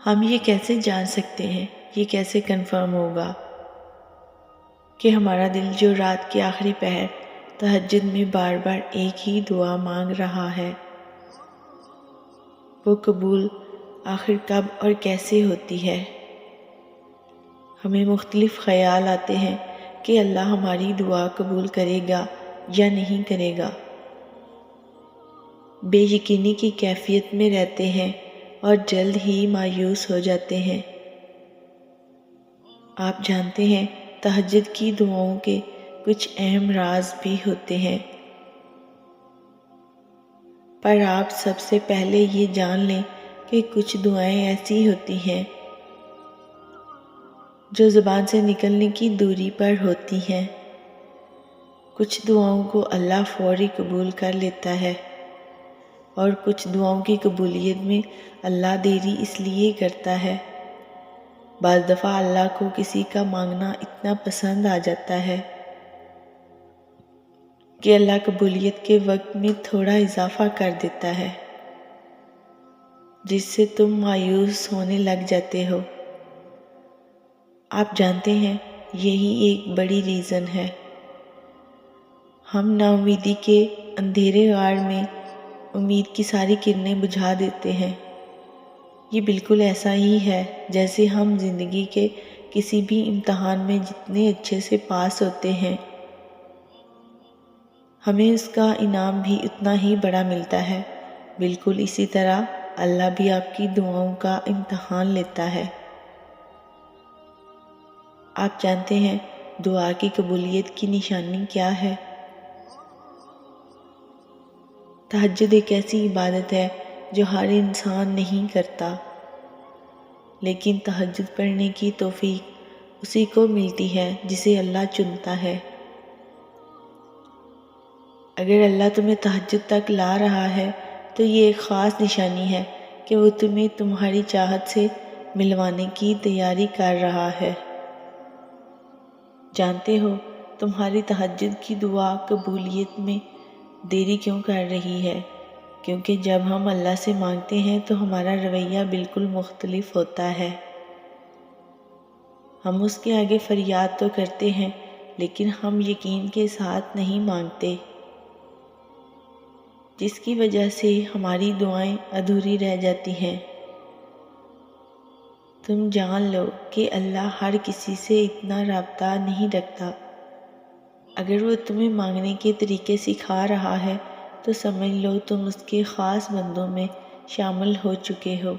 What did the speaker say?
ہم یہ کیسے جان سکتے ہیں، یہ کیسے کنفرم ہوگا کہ ہمارا دل جو رات کے آخری پہر تہجد میں بار بار ایک ہی دعا مانگ رہا ہے، وہ قبول آخر کب اور کیسے ہوتی ہے؟ ہمیں مختلف خیال آتے ہیں کہ اللہ ہماری دعا قبول کرے گا یا نہیں کرے گا، بے یقینی کی کیفیت میں رہتے ہیں اور جلد ہی مایوس ہو جاتے ہیں۔ آپ جانتے ہیں تہجد کی دعاؤں کے کچھ اہم راز بھی ہوتے ہیں، پر آپ سب سے پہلے یہ جان لیں کہ کچھ دعائیں ایسی ہوتی ہیں جو زبان سے نکلنے کی دوری پر ہوتی ہیں۔ کچھ دعاؤں کو اللہ فوری قبول کر لیتا ہے اور کچھ دعاؤں کی قبولیت میں اللہ دیری اس لیے کرتا ہے۔ بعض دفعہ اللہ کو کسی کا مانگنا اتنا پسند آ جاتا ہے کہ اللہ قبولیت کے وقت میں تھوڑا اضافہ کر دیتا ہے، جس سے تم مایوس ہونے لگ جاتے ہو۔ آپ جانتے ہیں یہی ایک بڑی ریزن ہے۔ ہم نا امیدی کے اندھیرے غار میں امید کی ساری کرنیں بجھا دیتے ہیں۔ یہ بالکل ایسا ہی ہے جیسے ہم زندگی کے کسی بھی امتحان میں جتنے اچھے سے پاس ہوتے ہیں، ہمیں اس کا انعام بھی اتنا ہی بڑا ملتا ہے۔ بالکل اسی طرح اللہ بھی آپ کی دعاؤں کا امتحان لیتا ہے۔ آپ جانتے ہیں دعا کی قبولیت کی نشانی کیا ہے؟ تہجد ایک ایسی عبادت ہے جو ہر انسان نہیں کرتا، لیکن تہجد پڑھنے کی توفیق اسی کو ملتی ہے جسے اللہ چنتا ہے۔ اگر اللہ تمہیں تہجد تک لا رہا ہے تو یہ ایک خاص نشانی ہے کہ وہ تمہیں تمہاری چاہت سے ملوانے کی تیاری کر رہا ہے۔ جانتے ہو تمہاری تہجد کی دعا قبولیت میں دیری کیوں کر رہی ہے؟ کیونکہ جب ہم اللہ سے مانگتے ہیں تو ہمارا رویہ بالکل مختلف ہوتا ہے۔ ہم اس کے آگے فریاد تو کرتے ہیں لیکن ہم یقین کے ساتھ نہیں مانگتے، جس کی وجہ سے ہماری دعائیں ادھوری رہ جاتی ہیں۔ تم جان لو کہ اللہ ہر کسی سے اتنا رابطہ نہیں رکھتا۔ اگر وہ تمہیں مانگنے کے طریقے سکھا رہا ہے تو سمجھ لو تم اس کے خاص بندوں میں شامل ہو چکے ہو۔